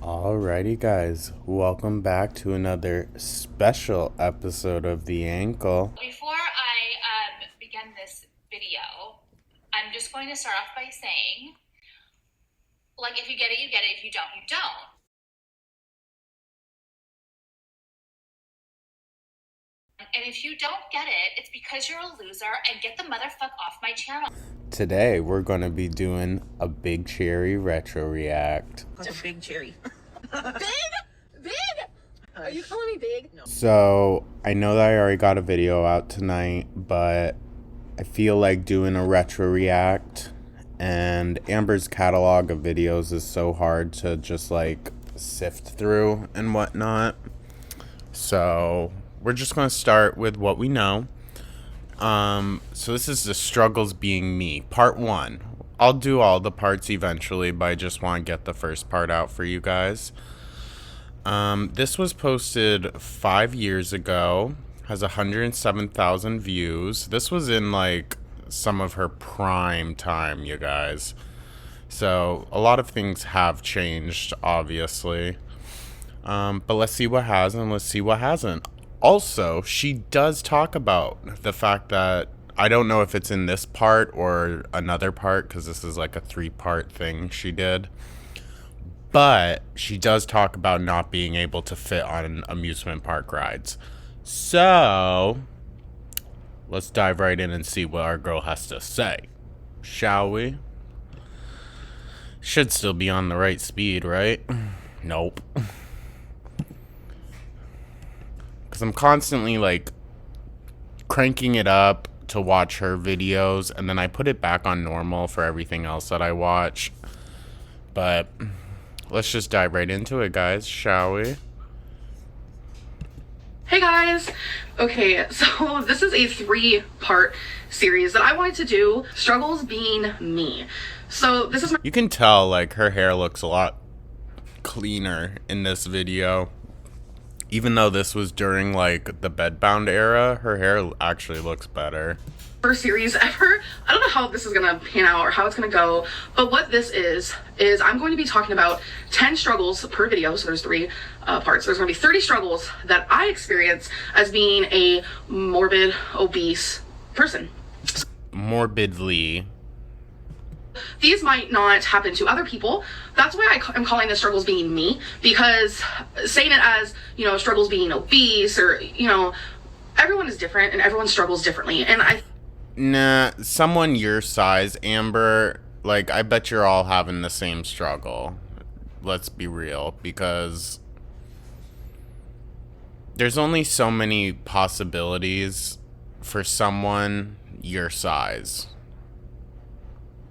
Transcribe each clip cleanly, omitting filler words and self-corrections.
Alrighty, guys, welcome back to another special episode of The Ankle. Before I begin this video, I'm just going to start off by saying, like, if you get it, you get it. If you don't, you don't. And if you don't get it, it's because you're a loser, and get the motherfuck off my channel. Today, we're going to be doing a Big Cherry Retro React. It's a big cherry. Big? Big? Are you calling me big? No. So, I know that I already got a video out tonight, but I feel like doing a Retro React, and Amber's catalog of videos is so hard to just, like, sift through and whatnot. So, we're just going to start with what we know. So this is the struggles being me, part 1. I'll do all the parts eventually, but I just want to get the first part out for you guys. This was posted 5 years ago, has 107,000 views. This was in, like, some of her prime time, you guys. So, a lot of things have changed, obviously. But let's see what has and let's see what hasn't. Also, she does talk about the fact that, I don't know if it's in this part or another part, because this is like a 3-part thing she did. But she does talk about not being able to fit on amusement park rides. So, let's dive right in and see what our girl has to say. Shall we? Should still be on the right speed, right? Nope. Because I'm constantly, like, cranking it up to watch her videos, and then I put it back on normal for everything else that I watch. But let's just dive right into it, guys, shall we? Hey guys! Okay, so this is a 3-part series that I wanted to do, struggles being me. So this is my— You can tell, like, her hair looks a lot cleaner in this video. Even though this was during, like, the bedbound era, her hair actually looks better. first series ever. I don't know how this is gonna pan out or how it's gonna go, but what this is I'm going to be talking about 10 struggles per video. So there's 3 parts. There's gonna be 30 struggles that I experience as being a morbid, obese person. Morbidly. These might not happen to other people. That's why I'm calling the struggles being me, because saying it as, you know, struggles being obese or, you know, everyone is different and everyone struggles differently. And Nah, someone your size, Amber, like, I bet you're all having the same struggle. Let's be real, because there's only so many possibilities for someone your size.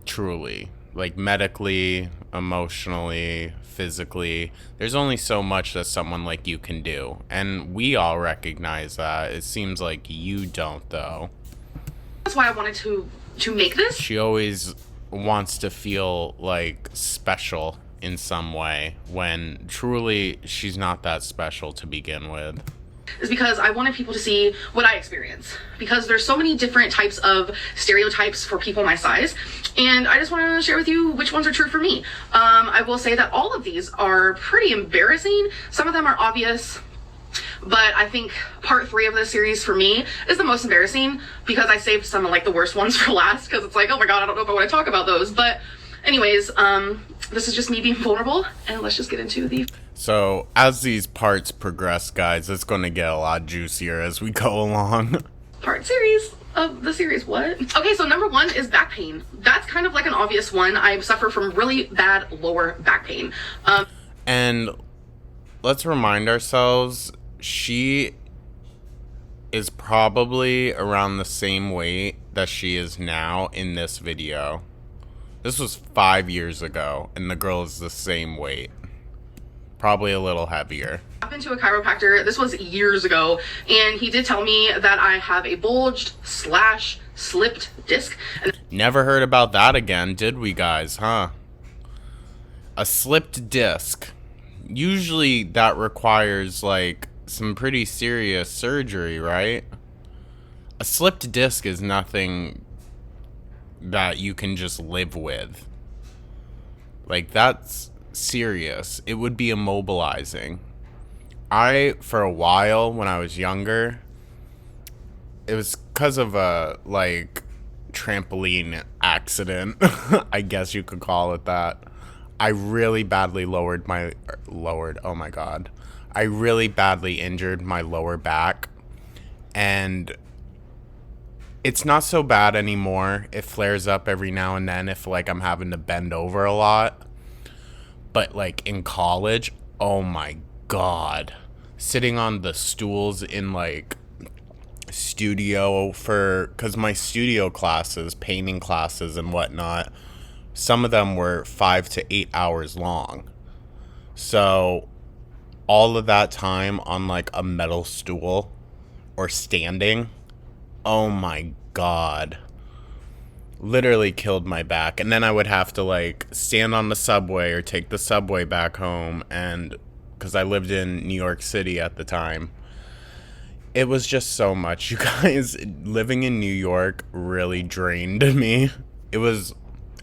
Truly. Like, medically, emotionally, physically. There's only so much that someone like you can do. And we all recognize that. It seems like you don't, though. that's why I wanted to make this. She always wants to feel, like, special in some way, when truly she's not that special to begin with. Is because I wanted people to see what I experience, because there's so many different types of stereotypes for people my size, and I just want to share with you which ones are true for me. I will say that all of these are pretty embarrassing. Some of them are obvious, but I think part 3 of this series for me is the most embarrassing, because I saved some of, like, the worst ones for last, because it's like, oh my god, I don't know if I want to talk about those. But anyways, this is just me being vulnerable, and let's just get into the— So, as these parts progress, guys, it's going to get a lot juicier as we go along. part series of the series. What? Okay, so number 1 is back pain. That's kind of like an obvious one. I suffer from really bad lower back pain. And let's remind ourselves, she is probably around the same weight that she is now in this video. This was 5 years ago, and the girl is the same weight. Probably a little heavier. I've been to a chiropractor. This was years ago, and he did tell me that I have a bulged / slipped disc. And Never heard about that again, did we, guys, huh? A slipped disc. Usually that requires, like, some pretty serious surgery, right? A slipped disc is nothing that you can just live with. Like, that's serious. It would be immobilizing. For a while when I was younger, it was because of a, like, trampoline accident, I guess you could call it that. I really badly oh my God. I really badly injured my lower back, and it's not so bad anymore. It flares up every now and then if, like, I'm having to bend over a lot. But, like, in college, oh my God. Sitting on the stools in, like, because my studio classes, painting classes and whatnot, some of them were 5 to 8 hours long. So all of that time on, like, a metal stool or standing, oh my God, literally killed my back. And then I would have to, like, stand on the subway or take the subway back home, and because I lived in New York City at the time. It was just so much, you guys. Living in New York really drained me. It was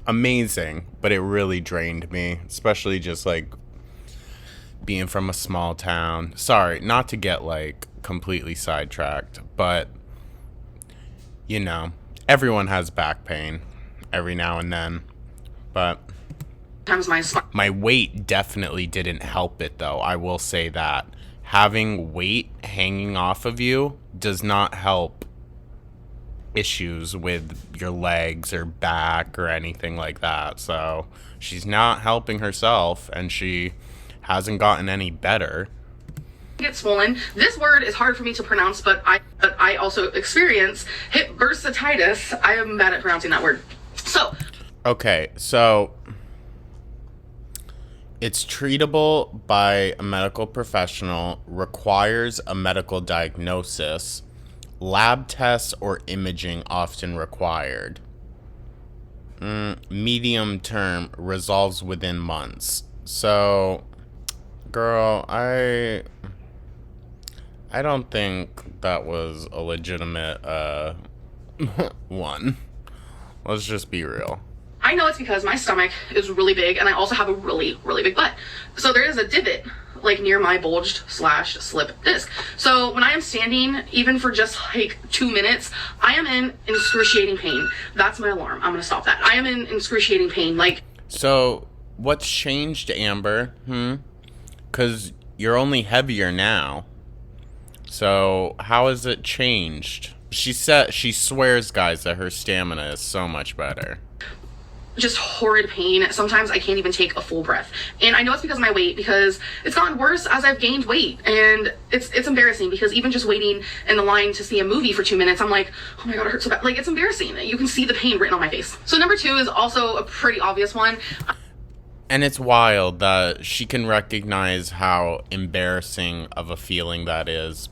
amazing, but it really drained me, especially just, like, being from a small town. Sorry, not to get, like, completely sidetracked, but, you know, everyone has back pain every now and then. But my weight definitely didn't help it, though. I will say that. Having weight hanging off of you does not help issues with your legs or back or anything like that. So she's not helping herself, and she hasn't gotten any better. Get swollen. This word is hard for me to pronounce, but I also experience hip bursitis. I am bad at pronouncing that word. Okay, so it's treatable by a medical professional, requires a medical diagnosis, lab tests or imaging often required. Medium term, resolves within months. So, girl, I don't think that was a legitimate one. Let's just be real. I know it's because my stomach is really big, and I also have a really, really big butt. So there is a divot, like, near my bulged/slip disc. So when I am standing, even for just, like, 2 minutes, I am in excruciating pain. That's my alarm. I'm gonna stop that. I am in excruciating pain, like. So what's changed, Amber? Because you're only heavier now. So how has it changed? She swears, guys, that her stamina is so much better. Just horrid pain. Sometimes I can't even take a full breath. And I know it's because of my weight, because it's gotten worse as I've gained weight. And it's embarrassing, because even just waiting in the line to see a movie for 2 minutes, I'm like, oh my God, it hurts so bad. Like, it's embarrassing. You can see the pain written on my face. So number 2 is also a pretty obvious one. And it's wild that she can recognize how embarrassing of a feeling that is,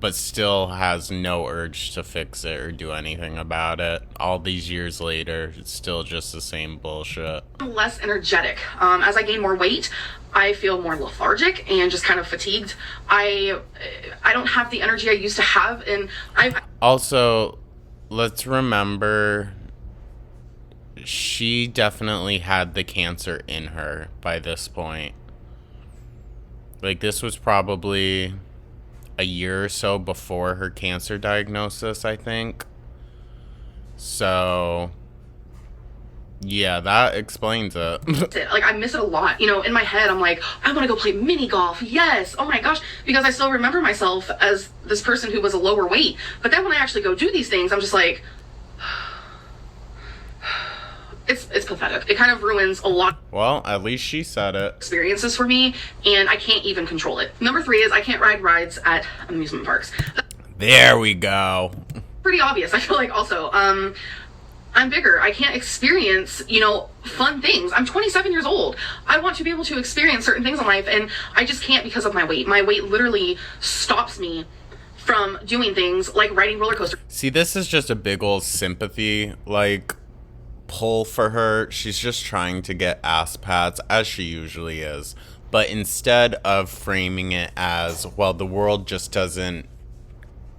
but still has no urge to fix it or do anything about it. All these years later, it's still just the same bullshit. I'm less energetic. As I gain more weight, I feel more lethargic and just kind of fatigued. I don't have the energy I used to have, and Also, let's remember, she definitely had the cancer in her by this point. Like, this was probably a year or so before her cancer diagnosis, I think. So, yeah, that explains it. Like, I miss it a lot. You know, in my head, I'm like, I want to go play mini golf. Yes. Oh my gosh. Because I still remember myself as this person who was a lower weight. But then when I actually go do these things, I'm just like, it's pathetic. It kind of ruins a lot. Well, at least she said it. Experiences for me, and I can't even control it. Number 3 is I can't ride rides at amusement parks. There we go. Pretty obvious. I feel like also, I'm bigger. I can't experience, fun things. I'm 27 years old. I want to be able to experience certain things in life, and I just can't because of my weight. My weight literally stops me from doing things like riding roller coasters. See, this is just a big old sympathy, like, pull for her. She's just trying to get ass pats, as she usually is. But instead of framing it as, well, the world just doesn't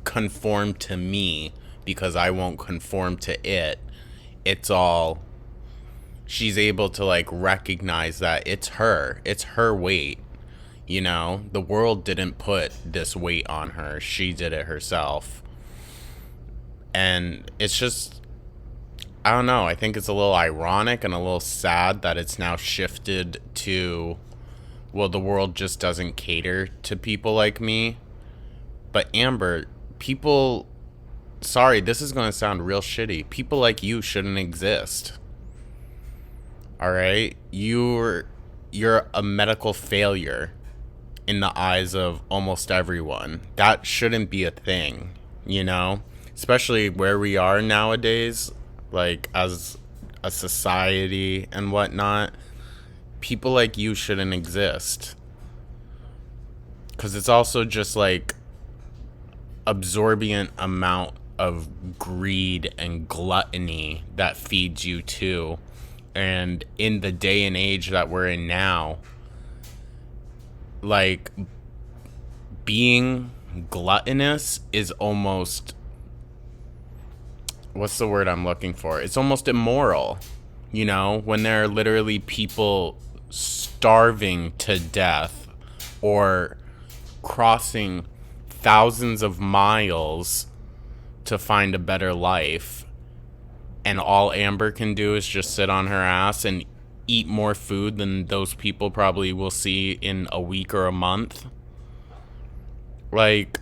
conform to me because I won't conform to it, it's all, she's able to like recognize that it's her weight. You know, the world didn't put this weight on her. She did it herself. And it's just, I don't know. I think it's a little ironic and a little sad that it's now shifted to, well, the world just doesn't cater to people like me. But Amber, people, sorry, this is going to sound real shitty. People like you shouldn't exist. All right? You're a medical failure in the eyes of almost everyone. That shouldn't be a thing, you know? Especially where we are nowadays, like as a society and whatnot. People like you shouldn't exist. Because it's also just like absorbent amount of greed and gluttony that feeds you too. And in the day and age that we're in now, like, being gluttonous is almost, what's the word I'm looking for? It's almost immoral, you know, when there are literally people starving to death or crossing thousands of miles to find a better life, and all Amber can do is just sit on her ass and eat more food than those people probably will see in a week or a month. Like,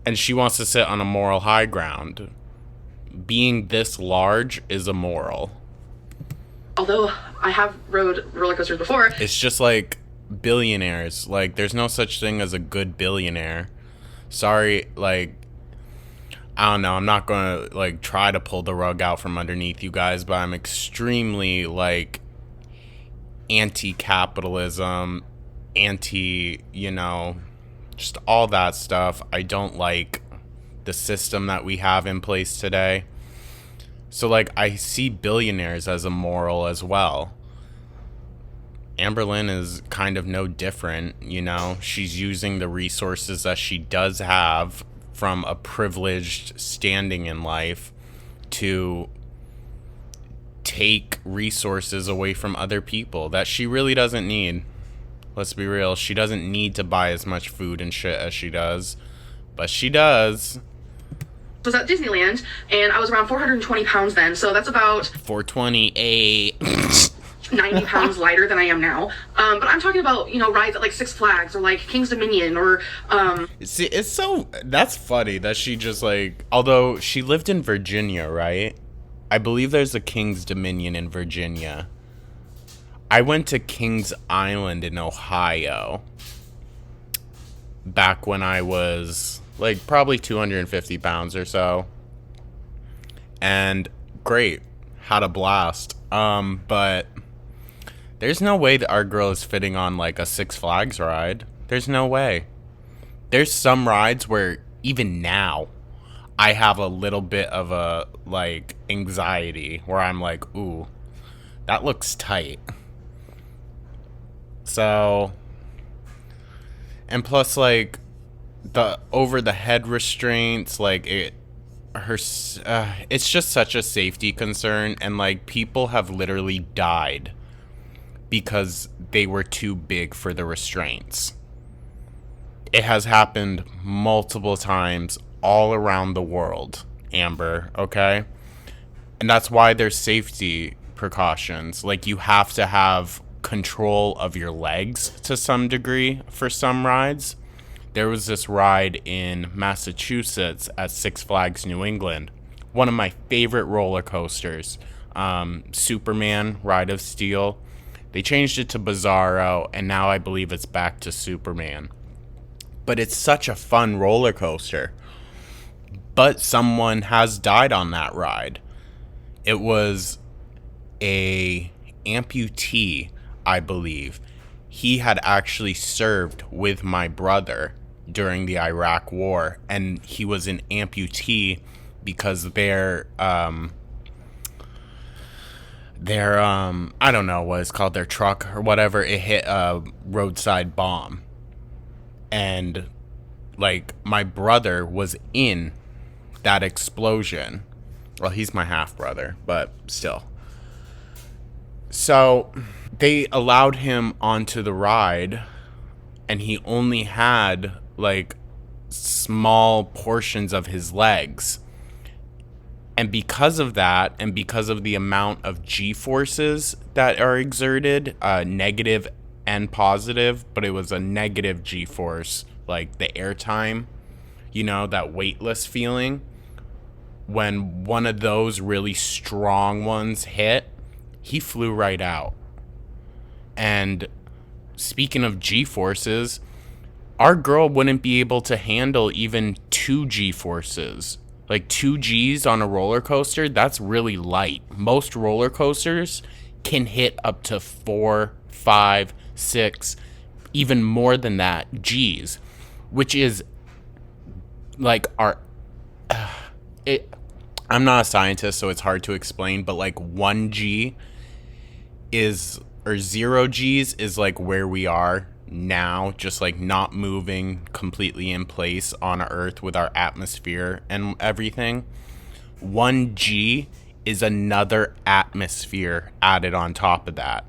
and she wants to sit on a moral high ground. Being this large is immoral. Although I have rode roller coasters before. It's just like billionaires. Like, there's no such thing as a good billionaire. Sorry, like, I don't know, I'm not gonna like try to pull the rug out from underneath you guys, but I'm extremely like anti-capitalism, you know, just all that stuff. I don't like the system that we have in place today. So like, I see billionaires as immoral as well. Amberlynn is kind of no different, you know. She's using the resources that she does have from a privileged standing in life to take resources away from other people that she really doesn't need. Let's be real, she doesn't need to buy as much food and shit as she does, but she does. I was at Disneyland, and I was around 420 pounds then, so that's about 428. 90 pounds lighter than I am now. But I'm talking about, you know, rides at like Six Flags or like King's Dominion or See, it's so, that's funny that she just like, although she lived in Virginia, right? I believe there's a King's Dominion in Virginia. I went to Kings Island in Ohio back when I was like probably 250 pounds or so. And great, had a blast. But there's no way that our girl is fitting on like a Six Flags ride. There's no way. There's some rides where even now I have a little bit of a like anxiety where I'm like, ooh, that looks tight. So, and plus like the over the head restraints, like it's just such a safety concern, and like people have literally died because they were too big for the restraints. It has happened multiple times all around the world, Amber, okay? And that's why there's safety precautions. Like, you have to have control of your legs to some degree for some rides. There was this ride in Massachusetts at Six Flags New England. One of my favorite roller coasters. Superman, Ride of Steel. They changed it to Bizarro, and now I believe it's back to Superman. But it's such a fun roller coaster. But someone has died on that ride. It was a amputee, I believe. He had actually served with my brother during the Iraq War, and he was an amputee because their I don't know what it's called, their truck or whatever, it hit a roadside bomb. And like, my brother was in that explosion. Well, he's my half brother, but still. So they allowed him onto the ride, and he only had like small portions of his legs. And because of that, and because of the amount of G forces that are exerted, negative and positive, but it was a negative G force, like the airtime, you know, that weightless feeling. When one of those really strong ones hit, he flew right out. And speaking of G forces, our girl wouldn't be able to handle even 2 G forces. Like 2 G's on a roller coaster, that's really light. Most roller coasters can hit up to 4, 5, 6, even more than that G's, which is like I'm not a scientist, so it's hard to explain, but like 1 G is, or 0 G's is like where we are now, just like not moving completely in place on Earth with our atmosphere and everything. 1 G is another atmosphere added on top of that.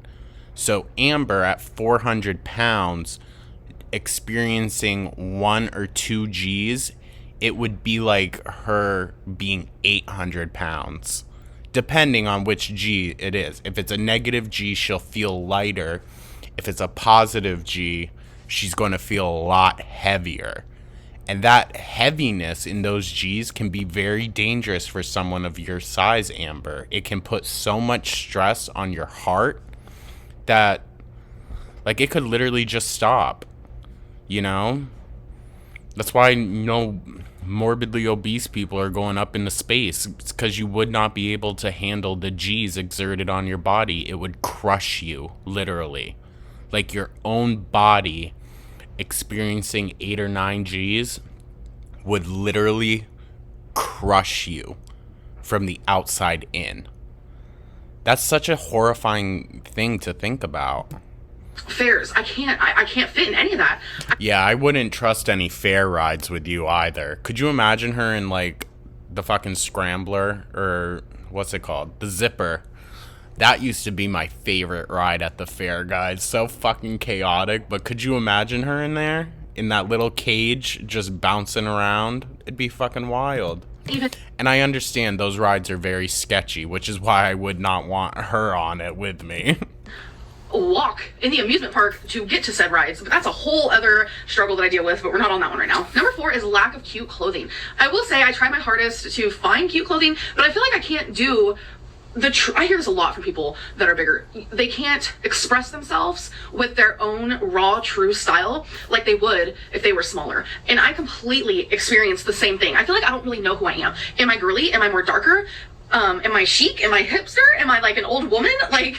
So Amber at 400 pounds experiencing 1 or 2 G's, it would be like her being 800 pounds, depending on which G it is. If it's a negative G, she'll feel lighter. If it's a positive G, she's going to feel a lot heavier. And that heaviness in those G's can be very dangerous for someone of your size, Amber. It can put so much stress on your heart that, like, it could literally just stop, you know? That's why, you know, morbidly obese people are going up into space. It's because you would not be able to handle the G's exerted on your body. It would crush you, literally. Like your own body experiencing 8 or 9 G's would literally crush you from the outside in. That's such a horrifying thing to think about. Fairs, I can't fit in any of that. Yeah, I wouldn't trust any fair rides with you either. Could you imagine her in like the fucking scrambler, or what's it called? The zipper. That used to be my favorite ride at the fair, guys. So fucking chaotic. But could you imagine her in there? In that little cage, just bouncing around? It'd be fucking wild. And I understand those rides are very sketchy, which is why I would not want her on it with me. Walk in the amusement park to get to said rides, but that's a whole other struggle that I deal with, but we're not on that one right now. Number 4 is lack of cute clothing. I will say I try my hardest to find cute clothing, but I feel like I can't do I hear this a lot from people that are bigger. They can't express themselves with their own raw, true style like they would if they were smaller. And I completely experience the same thing. I feel like I don't really know who I am. Am I girly? Am I more darker? Am I chic? Am I hipster? Am I like an old woman? Like,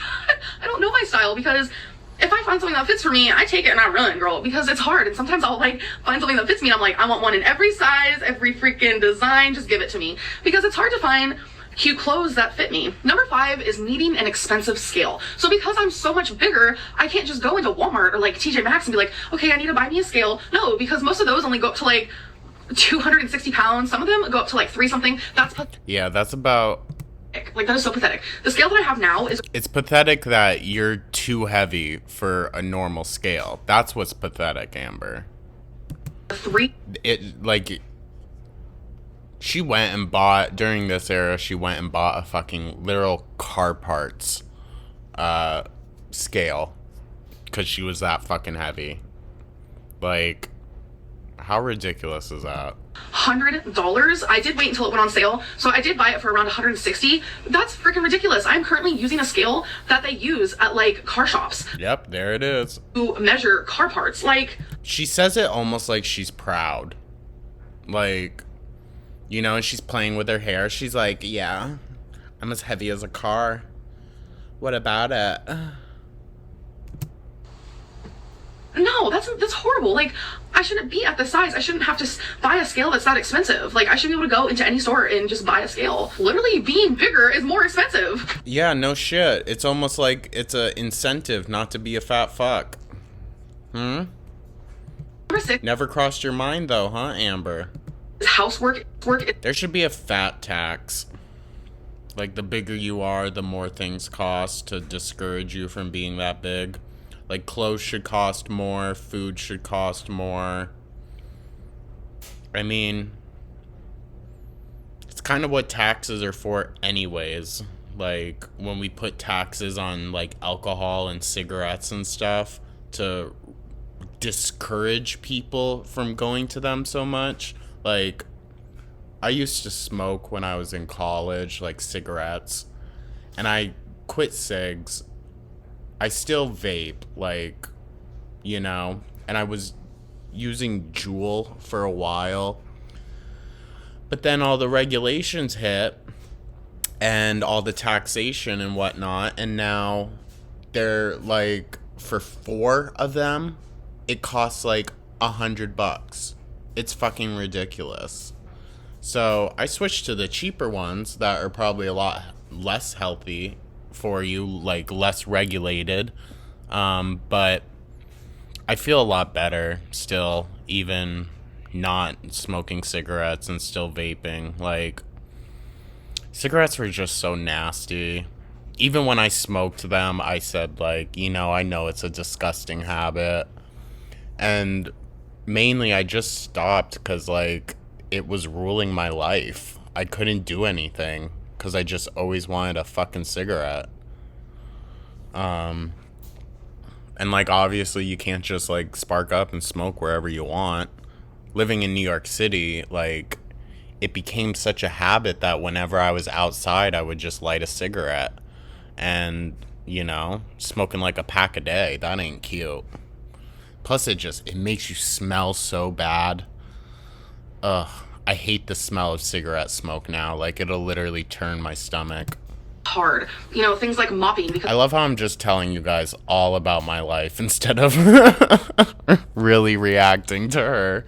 I don't know my style, because if I find something that fits for me, I take it and I run, girl, because it's hard. And sometimes I'll like find something that fits me and I'm like, I want one in every size, every freaking design, just give it to me. Because it's hard to find cute clothes that fit me. Number 5 is needing an expensive scale. So because I'm so much bigger, I can't just go into Walmart or like TJ Maxx and be like, okay, I need to buy me a scale. No, because most of those only go up to like 260 pounds. Some of them go up to like 3 something. That's Yeah, that's about... like, that is so pathetic. The scale that I have now is... It's pathetic that you're too heavy for a normal scale. That's what's pathetic, Amber. 3... It, like... She went and bought, during this era, she went and bought a fucking literal car parts scale. Because she was that fucking heavy. Like, how ridiculous is that? $100. I did wait until it went on sale, so I did buy it for around $160. That's freaking ridiculous. I'm currently using a scale that they use at like car shops. Yep, there it is. To measure car parts. Like, she says it almost like she's proud. Like, you know, and she's playing with her hair. She's like, yeah, I'm as heavy as a car. What about it? no, that's horrible. Like, I shouldn't be at this size. I shouldn't have to buy a scale that's that expensive. Like, I should be able to go into any store and just buy a scale. Literally, being bigger is more expensive. Yeah, no shit. It's almost like it's a incentive not to be a fat fuck. Number 6. Never crossed your mind though, huh, Amber? Housework. There should be a fat tax. Like, the bigger you are, the more things cost to discourage you from being that big. Like, clothes should cost more, food should cost more. I mean, it's kind of what taxes are for anyways. Like, when we put taxes on, like, alcohol and cigarettes and stuff to discourage people from going to them so much. Like, I used to smoke when I was in college, like cigarettes, and I quit cigs. I still vape, like, and I was using Juul for a while. But then all the regulations hit and all the taxation and whatnot, and now they're like, for 4 of them, it costs like $100. It's fucking ridiculous. So I switched to the cheaper ones that are probably a lot less healthy for you, like less regulated. But I feel a lot better still, even not smoking cigarettes and still vaping. Like, cigarettes were just so nasty. Even when I smoked them, I said, like, I know it's a disgusting habit. And mainly I just stopped because, like, it was ruling my life. I couldn't do anything because I just always wanted a fucking cigarette. And, like, obviously you can't just, like, spark up and smoke wherever you want. Living in New York City, like, it became such a habit that whenever I was outside, I would just light a cigarette. And, smoking like a pack a day, that ain't cute. Plus, it makes you smell so bad. Ugh, I hate the smell of cigarette smoke now. Like, it'll literally turn my stomach. Hard. Things like mopping. Because I love how I'm just telling you guys all about my life instead of really reacting to her.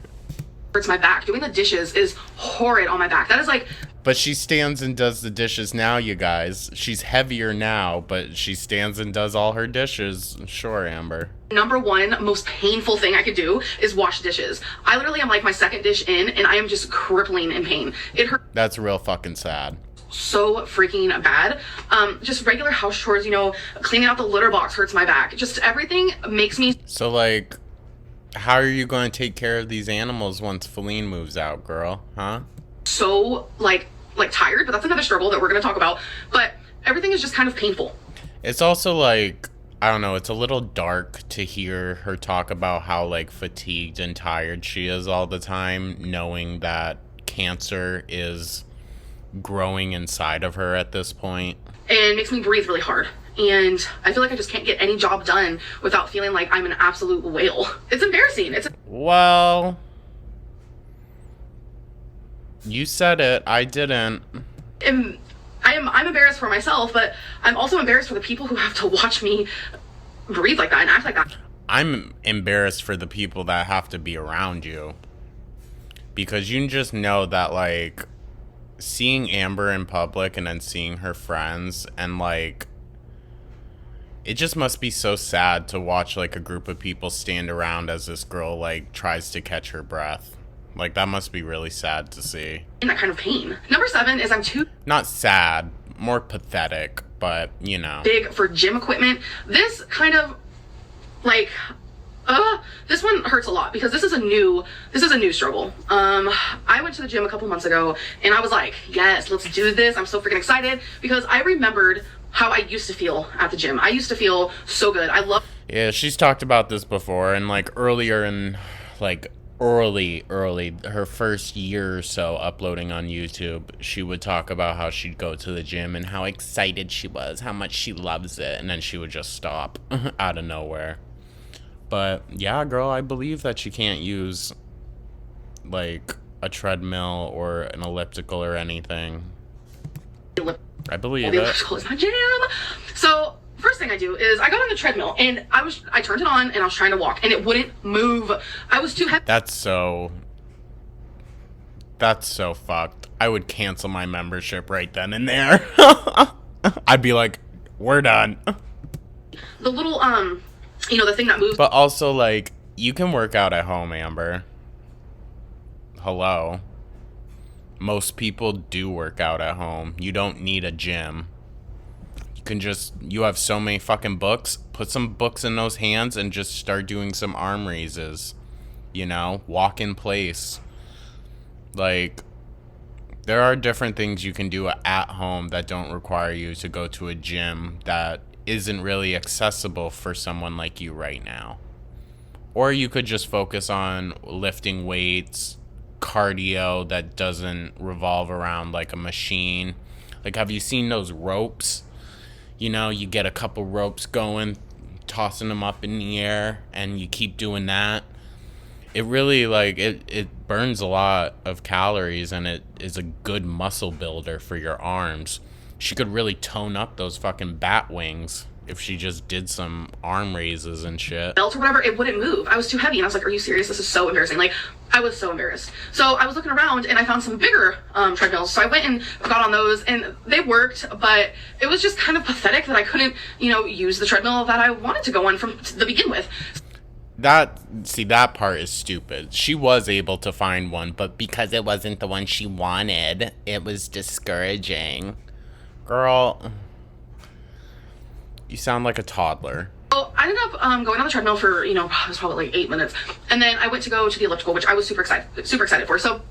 hurts my back. Doing the dishes is horrid on my back. That is like... But she stands and does the dishes now, you guys. She's heavier now, but she stands and does all her dishes. Sure, Amber. Number one most painful thing I could do is wash dishes. I literally am like my second dish in, and I am just crippling in pain. It hurts. That's real fucking sad. So freaking bad. Just regular house chores, cleaning out the litter box hurts my back. Just everything makes me... So, like, how are you going to take care of these animals once Feline moves out, girl? Huh? So, like tired, but that's another struggle that we're going to talk about. But everything is just kind of painful. It's also, like, I don't know, it's a little dark to hear her talk about how, like, fatigued and tired she is all the time, knowing that cancer is growing inside of her at this point. And makes me breathe really hard. And I feel like I just can't get any job done without feeling like I'm an absolute whale. It's embarrassing. Well, you said it. I didn't. I'm embarrassed for myself, but I'm also embarrassed for the people who have to watch me breathe like that and act like that. I'm embarrassed for the people that have to be around you. Because you just know that, like, seeing Amber in public and then seeing her friends, and, like, it just must be so sad to watch, like, a group of people stand around as this girl, like, tries to catch her breath. Like, that must be really sad to see. In that kind of pain. Number 7 is I'm too... Not sad, more pathetic, but, big for gym equipment. This kind of, like... this one hurts a lot because this is a new struggle. I went to the gym a couple months ago and I was like, yes, let's do this. I'm so freaking excited because I remembered how I used to feel at the gym. I used to feel so good. I love... Yeah, she's talked about this before, and, like, earlier in, like, early, her first year or so uploading on YouTube, she would talk about how she'd go to the gym and how excited she was, how much she loves it, and then she would just stop out of nowhere. But, yeah, girl, I believe that you can't use, like, a treadmill or an elliptical or anything. I believe the it. elliptical is my jam. So, first thing I do is I got on the treadmill and I turned it on and I was trying to walk and it wouldn't move. I was too heavy. That's so fucked. I would cancel my membership right then and there. I'd be like, we're done. The little, the thing that moves. But also, like, you can work out at home, Amber. Hello. Most people do work out at home. You don't need a gym. You have so many fucking books. Put some books in those hands and just start doing some arm raises. Walk in place. Like, there are different things you can do at home that don't require you to go to a gym that isn't really accessible for someone like you right now. Or you could just focus on lifting weights, cardio that doesn't revolve around like a machine. Like, have you seen those ropes? You get a couple ropes going, tossing them up in the air, and you keep doing that. It really, it burns a lot of calories, and it is a good muscle builder for your arms. She could really tone up those fucking bat wings if she just did some arm raises and shit. Belt or whatever, it wouldn't move. I was too heavy, and I was like, are you serious? This is so embarrassing. Like, I was so embarrassed. So I was looking around, and I found some bigger treadmills. So I went and got on those, and they worked, but it was just kind of pathetic that I couldn't, use the treadmill that I wanted to go on from the begin with. That part is stupid. She was able to find one, but because it wasn't the one she wanted, it was discouraging. Girl, you sound like a toddler. So I ended up going on the treadmill for, it was probably like 8 minutes. And then I went to go to the elliptical, which I was super excited for. So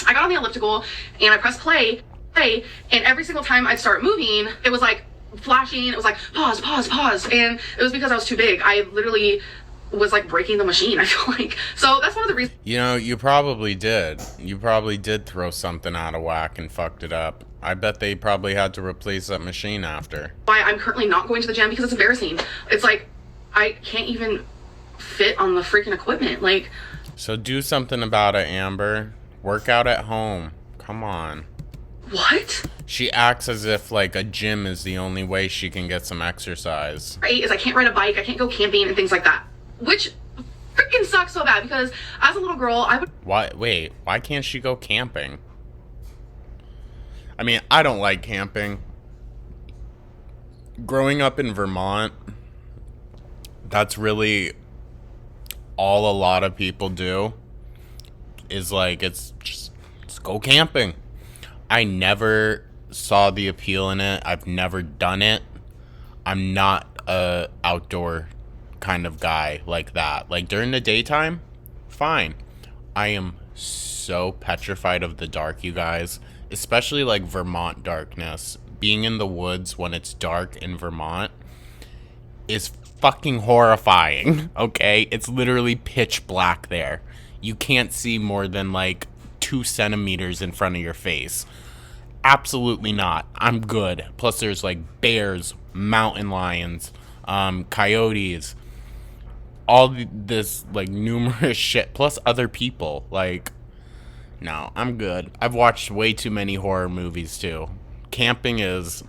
I got on the elliptical and I pressed play, and every single time I'd start moving, it was like flashing. It was like, pause. And it was because I was too big. I literally was like breaking the machine, I feel like. So that's one of the reasons. You probably did. You probably did throw something out of whack and fucked it up. I bet they probably had to replace that machine after. Why I'm currently not going to the gym, because it's embarrassing. It's like, I can't even fit on the freaking equipment. Like, so do something about it, Amber. Work out at home. Come on. What? She acts as if like a gym is the only way she can get some exercise. Right, is I can't ride a bike, I can't go camping and things like that. Which freaking sucks so bad, because as a little girl, I would... Why can't she go camping? I mean, I don't like camping. Growing up in Vermont, that's really all a lot of people do. Is like, it's just, let's go camping. I never saw the appeal in it. I've never done it. I'm not a outdoor kind of guy like that. Like, during the daytime, fine. I am so petrified of the dark, you guys. Especially like Vermont darkness. Being in the woods when it's dark in Vermont is fucking horrifying. Okay? It's literally pitch black there. You can't see more than like 2 centimeters in front of your face. Absolutely not. I'm good. Plus there's like bears, mountain lions, coyotes, all this like numerous shit, plus other people. Like, no, I'm good. I've watched way too many horror movies too. Camping is...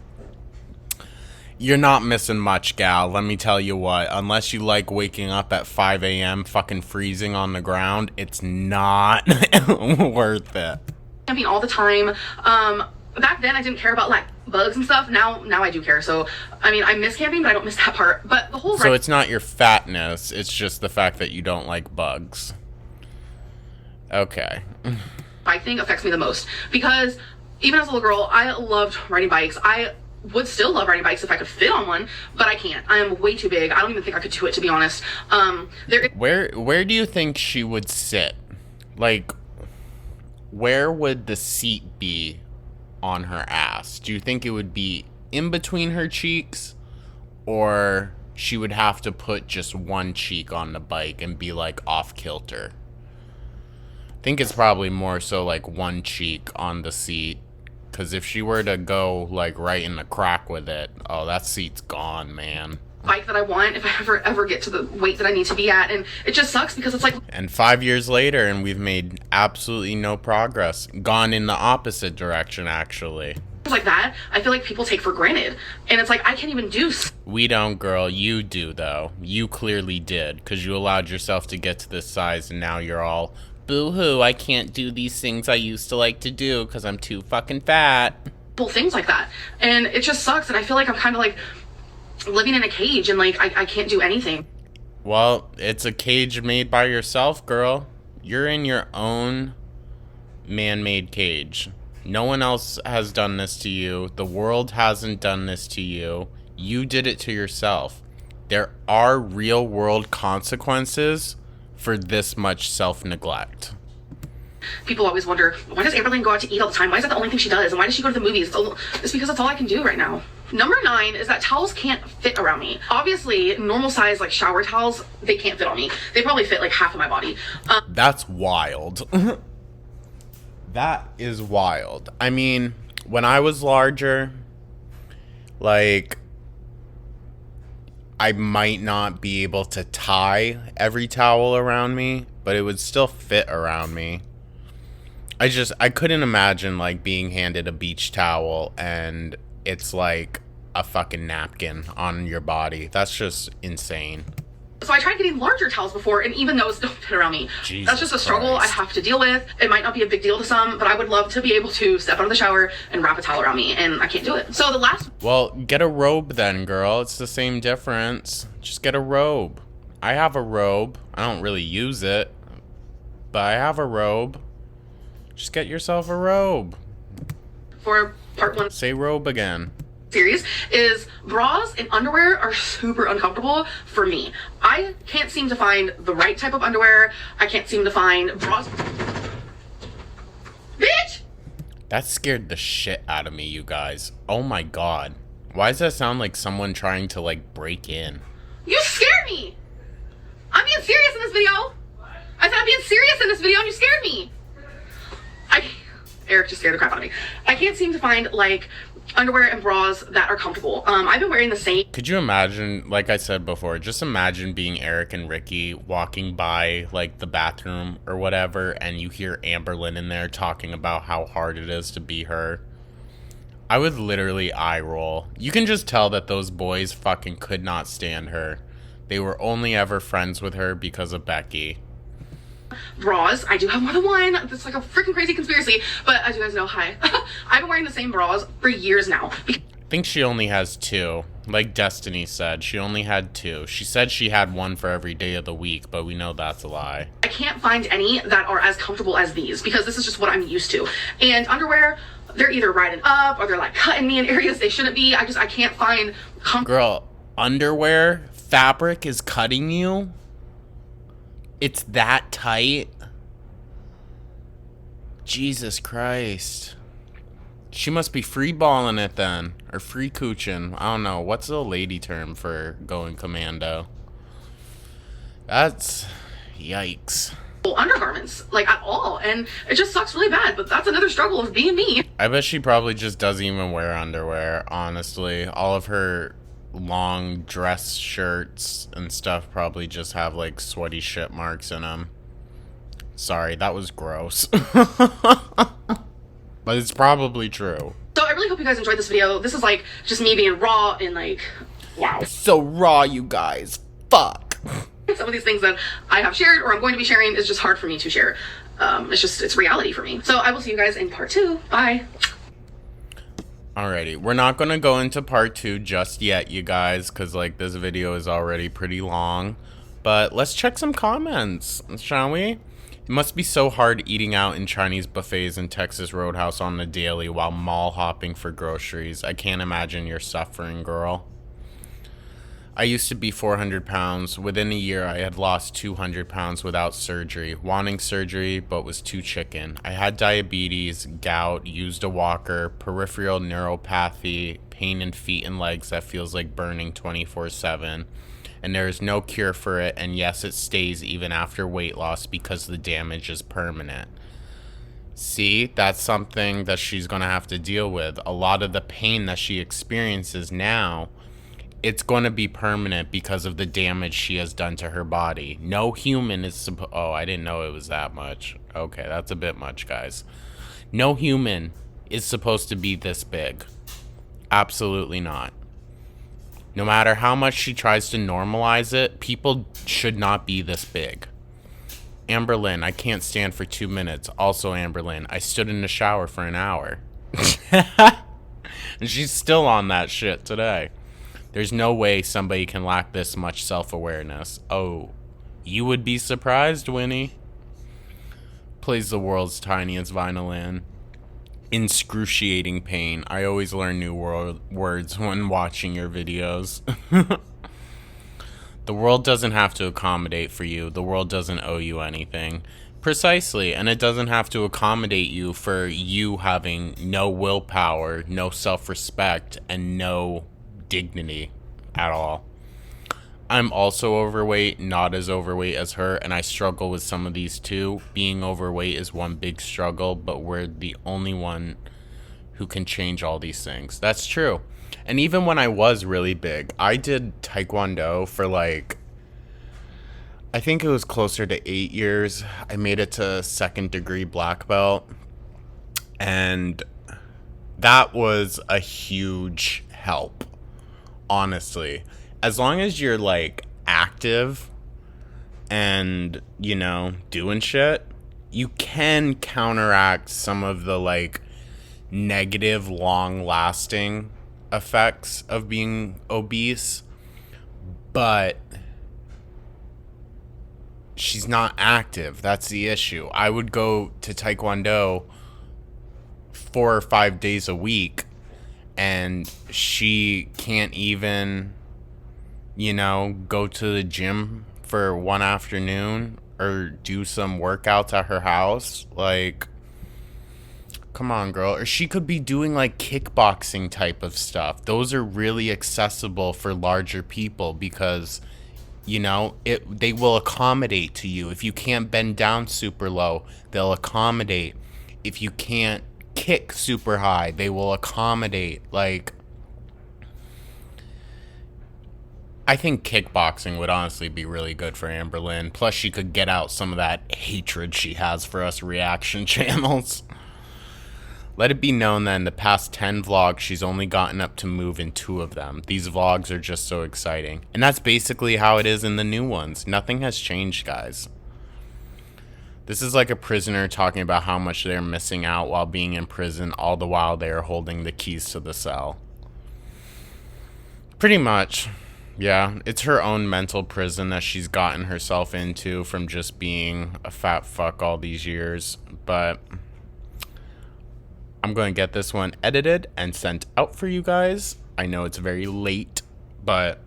You're not missing much, gal. Let me tell you what. Unless you like waking up at 5 a.m. fucking freezing on the ground, it's not worth it. Camping all the time. Back then I didn't care about like bugs and stuff. Now I do care. So, I mean, I miss camping, but I don't miss that part. But the whole... So it's not your fatness. It's just the fact that you don't like bugs. Okay. Bike thing affects me the most, because even as a little girl, I loved riding bikes. I would still love riding bikes if I could fit on one, but I can't. I am way too big. I don't even think I could do it, to be honest. Where do you think she would sit? Like, where would the seat be on her ass? Do you think it would be in between her cheeks, or she would have to put just one cheek on the bike and be like off kilter? I think it's probably more so like one cheek on the seat, because if she were to go like right in the crack with it, oh, that seat's gone, man. Bike that I want if I ever get to the weight that I need to be at, and it just sucks because it's like... And 5 years later, and we've made absolutely no progress. Gone in the opposite direction, actually. Like that, I feel like people take for granted, and it's like, I can't even do... We don't, girl. You do, though. You clearly did, because you allowed yourself to get to this size, and now you're all... Boo-hoo, I can't do these things I used to like to do because I'm too fucking fat. Things like that. And it just sucks, and I feel like I'm kind of like living in a cage, and like I can't do anything. Well, it's a cage made by yourself, girl. You're in your own man-made cage. No one else has done this to you. The world hasn't done this to you. You did it to yourself. There are real world consequences for this much self-neglect. People always wonder, why does Amberlynn go out to eat all the time? Why is that the only thing she does? And why does she go to the movies? It's because that's all I can do right now. Number 9 is that towels can't fit around me. Obviously, normal size like shower towels, they can't fit on me. They probably fit like half of my body. That's wild. That is wild. I mean, when I was larger, like, I might not be able to tie every towel around me, but it would still fit around me. I couldn't imagine, like, being handed a beach towel and it's like a fucking napkin on your body. That's just insane. So I tried getting larger towels before, and even those don't fit around me. Jesus That's just a struggle Christ. I have to deal with. It might not be a big deal to some, but I would love to be able to step out of the shower and wrap a towel around me, and I can't do it. So the last... Well, get a robe then, girl. It's the same difference. Just get a robe. I have a robe. I don't really use it, but I have a robe. Just get yourself a robe. For part 1... Say robe again. series is bras and underwear are super uncomfortable for me. I can't seem to find the right type of underwear. I can't seem to find bras. Bitch! That scared the shit out of me, you guys. Oh my god. Why does that sound like someone trying to, like, break in? You scared me! I'm being serious in this video! I said I'm being serious in this video and you scared me! Eric just scared the crap out of me. I can't seem to find, like, underwear and bras that are comfortable. I've been wearing the same... Could you imagine, like I said before, just imagine being Eric and Ricky walking by, like, the bathroom or whatever, and you hear Amberlynn in there talking about how hard it is to be her. I would literally eye roll. You can just tell that those boys fucking could not stand her. They were only ever friends with her because of Becky. Bras. I do have more than one. It's like a freaking crazy conspiracy. But as you guys know, hi. I've been wearing the same bras for years now. I think she only has 2. Like Destiny said, she only had 2. She said she had one for every day of the week, but we know that's a lie. I can't find any that are as comfortable as these because this is just what I'm used to. And underwear, they're either riding up or they're like cutting me in areas they shouldn't be. I can't find Girl, underwear fabric is cutting you? It's that tight? Jesus Christ. She must be free balling it then. Or free cooching. I don't know. What's the lady term for going commando? That's... yikes. undergarments, like, at all. And it just sucks really bad. But that's another struggle of being me. I bet she probably just doesn't even wear underwear, honestly. All of her long dress shirts and stuff probably just have, like, sweaty shit marks in them. Sorry, that was gross. But it's probably true. So I really hope you guys enjoyed this video. This is, like, just me being raw and, like, wow. So raw, you guys. Fuck. Some of these things that I have shared or I'm going to be sharing is just hard for me to share. It's reality for me. So I will see you guys in part 2. Bye. Alrighty, we're not going to go into part 2 just yet, you guys, because, like, this video is already pretty long. But let's check some comments, shall we? It must be so hard eating out in Chinese buffets in Texas Roadhouse on the daily while mall hopping for groceries. I can't imagine your suffering, girl. I used to be 400 pounds. Within a year, I had lost 200 pounds without surgery. Wanting surgery, but was too chicken. I had diabetes, gout, used a walker, peripheral neuropathy, pain in feet and legs that feels like burning 24/7. And there is no cure for it, and yes, it stays even after weight loss because the damage is permanent. See, that's something that she's going to have to deal with. A lot of the pain that she experiences now, it's going to be permanent because of the damage she has done to her body. No human is supposed... Oh, I didn't know it was that much. Okay, that's a bit much, guys. No human is supposed to be this big. Absolutely not. No matter how much she tries to normalize it, people should not be this big. Amberlynn, I can't stand for 2 minutes. Also, Amberlynn, I stood in the shower for an hour. And she's still on that shit today. There's no way somebody can lack this much self-awareness. Oh, you would be surprised, Winnie. Plays the world's tiniest violin. excruciating pain. I always learn new words when watching your videos. The world doesn't have to accommodate for you. The world doesn't owe you anything. Precisely. And it doesn't have to accommodate you for you having no willpower, no self-respect, and no dignity at all. I'm also overweight, not as overweight as her, and I struggle with some of these too. Being overweight is one big struggle, but we're the only one who can change all these things. That's true. And even when I was really big, I did Taekwondo for like, I think it was closer to 8 years. I made it to second degree black belt. And that was a huge help, honestly. As long as you're like active and, you know, doing shit, you can counteract some of the like negative, long lasting effects of being obese. But she's not active. That's the issue. I would go to Taekwondo 4 or 5 days a week, and she can't even, you know, go to the gym for one afternoon or do some workouts at her house. Like, come on, girl. Or she could be doing like kickboxing type of stuff. Those are really accessible for larger people because, you know, they will accommodate to you. If you can't bend down super low, they'll accommodate. If you can't kick super high, they will accommodate. Like, I think kickboxing would honestly be really good for Amberlynn. Plus, she could get out some of that hatred she has for us reaction channels. Let it be known that in the past 10 vlogs, she's only gotten up to move in 2 of them. These vlogs are just so exciting. And that's basically how it is in the new ones. Nothing has changed, guys. This is like a prisoner talking about how much they're missing out while being in prison, all the while they are holding the keys to the cell. Pretty much. Yeah, it's her own mental prison that she's gotten herself into from just being a fat fuck all these years. But I'm going to get this one edited and sent out for you guys. I know it's very late, but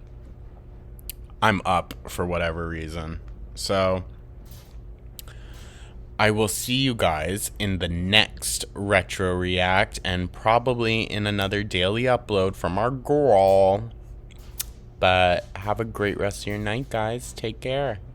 I'm up for whatever reason. So I will see you guys in the next Retro React and probably in another daily upload from our girl. But have a great rest of your night, guys. Take care.